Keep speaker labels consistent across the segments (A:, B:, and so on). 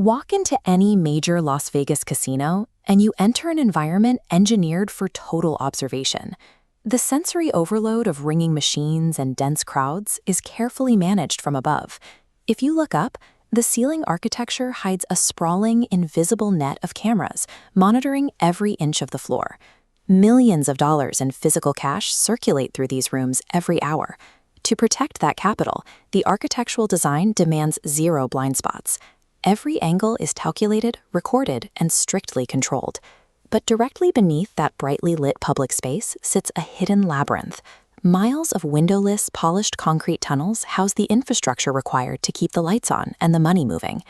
A: Walk into any major Las Vegas casino, and you enter an environment engineered for total observation. The sensory overload of ringing machines and dense crowds is carefully managed from above. If you look up, the ceiling architecture hides a sprawling, invisible net of cameras, monitoring every inch of the floor. Millions of dollars in physical cash circulate through these rooms every hour. To protect that capital, the architectural design demands zero blind spots. Every angle is calculated, recorded, and strictly controlled. But directly beneath that brightly lit public space sits a hidden labyrinth. Miles of windowless, polished concrete tunnels house the infrastructure required to keep the lights on and the money moving.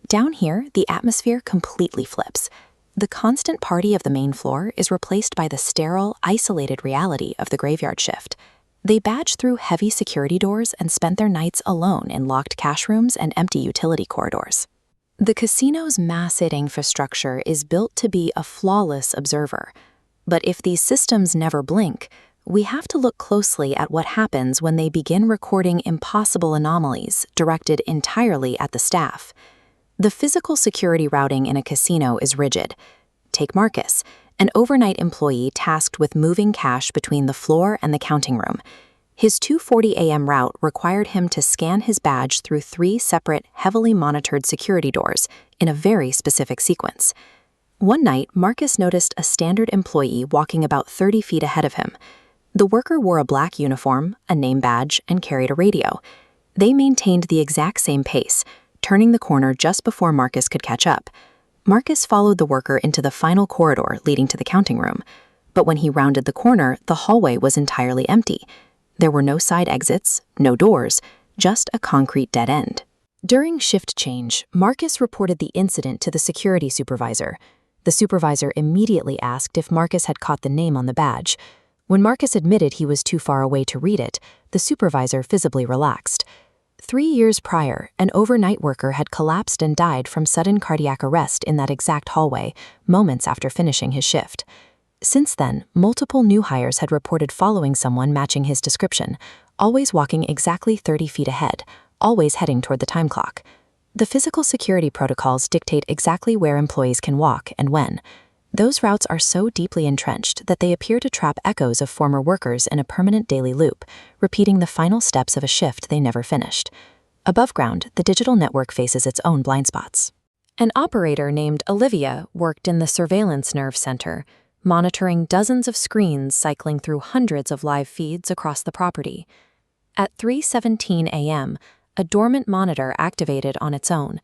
A: Down here, the atmosphere completely flips. The constant party of the main floor is replaced by the sterile, isolated reality of the graveyard shift. They badge through heavy security doors and spent their nights alone in locked cash rooms and empty utility corridors. The casino's massive infrastructure is built to be a flawless observer. But if these systems never blink, we have to look closely at what happens when they begin recording impossible anomalies directed entirely at the staff. The physical security routing in a casino is rigid. Take Marcus, an overnight employee tasked with moving cash between the floor and the counting room. His 2:40 a.m. route required him to scan his badge through 3 separate, heavily monitored security doors in a very specific sequence. One night, Marcus noticed a standard employee walking about 30 feet ahead of him. The worker wore a black uniform, a name badge, and carried a radio. They maintained the exact same pace, turning the corner just before Marcus could catch up. Marcus followed the worker into the final corridor leading to the counting room. But when he rounded the corner, the hallway was entirely empty. There were no side exits, no doors, just a concrete dead end. During shift change, Marcus reported the incident to the security supervisor. The supervisor immediately asked if Marcus had caught the name on the badge. When Marcus admitted he was too far away to read it, the supervisor visibly relaxed. 3 years prior, an overnight worker had collapsed and died from sudden cardiac arrest in that exact hallway, moments after finishing his shift. Since then, multiple new hires had reported following someone matching his description, always walking exactly 30 feet ahead, always heading toward the time clock. The physical security protocols dictate exactly where employees can walk and when. Those routes are so deeply entrenched that they appear to trap echoes of former workers in a permanent daily loop, repeating the final steps of a shift they never finished. Above ground, the digital network faces its own blind spots. An operator named Olivia worked in the surveillance nerve center, monitoring dozens of screens cycling through hundreds of live feeds across the property. At 3:17 a.m., a dormant monitor activated on its own.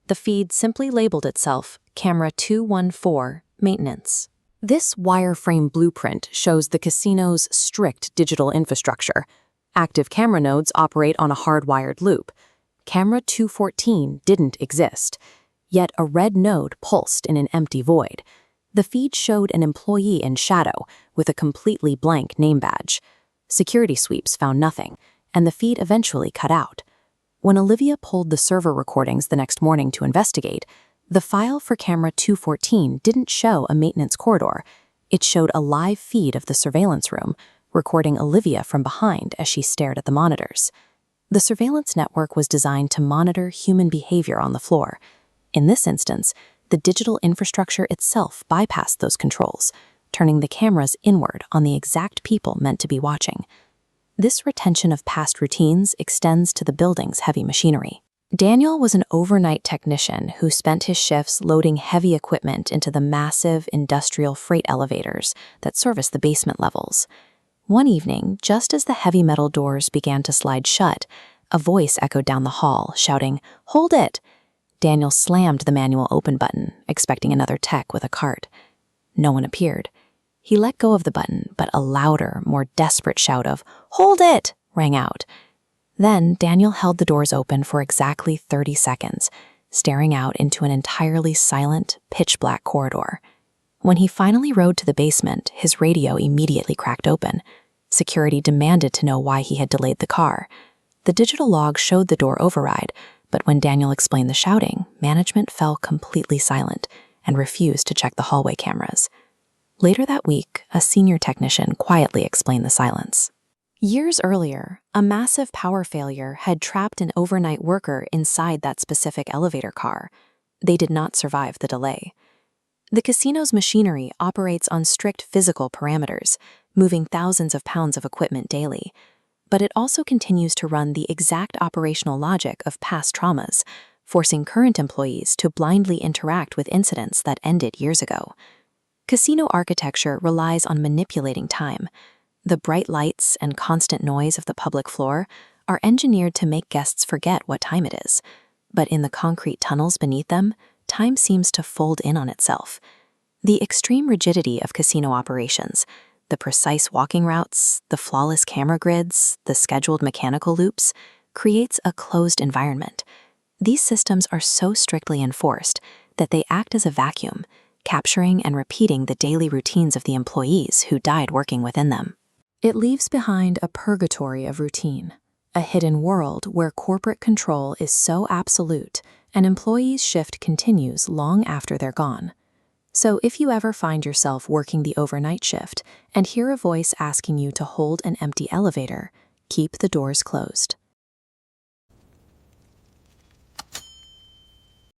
A: The feed simply labeled itself Camera 214, Maintenance. This wireframe blueprint shows the casino's strict digital infrastructure. Active camera nodes operate on a hardwired loop. Camera 214 didn't exist, yet a red node pulsed in an empty void. The feed showed an employee in shadow with a completely blank name badge. Security sweeps found nothing, and the feed eventually cut out. When Olivia pulled the server recordings the next morning to investigate, the file for camera 214 didn't show a maintenance corridor. It showed a live feed of the surveillance room, recording Olivia from behind as she stared at the monitors. The surveillance network was designed to monitor human behavior on the floor. In this instance, the digital infrastructure itself bypassed those controls, turning the cameras inward on the exact people meant to be watching. This retention of past routines extends to the building's heavy machinery. Daniel was an overnight technician who spent his shifts loading heavy equipment into the massive industrial freight elevators that service the basement levels. One evening, just as the heavy metal doors began to slide shut, a voice echoed down the hall, shouting, "Hold it!" Daniel slammed the manual open button, expecting another tech with a cart. No one appeared. He let go of the button, but a louder, more desperate shout of, "Hold it!" rang out. Then Daniel held the doors open for exactly 30 seconds, staring out into an entirely silent, pitch-black corridor. When he finally rode to the basement, his radio immediately cracked open. Security demanded to know why he had delayed the car. The digital log showed the door override, but when Daniel explained the shouting, management fell completely silent and refused to check the hallway cameras. Later that week, a senior technician quietly explained the silence. Years earlier, a massive power failure had trapped an overnight worker inside that specific elevator car. They did not survive the delay. The casino's machinery operates on strict physical parameters, moving thousands of pounds of equipment daily. But it also continues to run the exact operational logic of past traumas, forcing current employees to blindly interact with incidents that ended years ago. Casino architecture relies on manipulating time. The bright lights and constant noise of the public floor are engineered to make guests forget what time it is. But in the concrete tunnels beneath them, time seems to fold in on itself. The extreme rigidity of casino operations, the precise walking routes, the flawless camera grids, the scheduled mechanical loops, creates a closed environment. These systems are so strictly enforced that they act as a vacuum, capturing and repeating the daily routines of the employees who died working within them. It leaves behind a purgatory of routine, a hidden world where corporate control is so absolute and employees' shift continues long after they're gone. So if you ever find yourself working the overnight shift and hear a voice asking you to hold an empty elevator, keep the doors closed.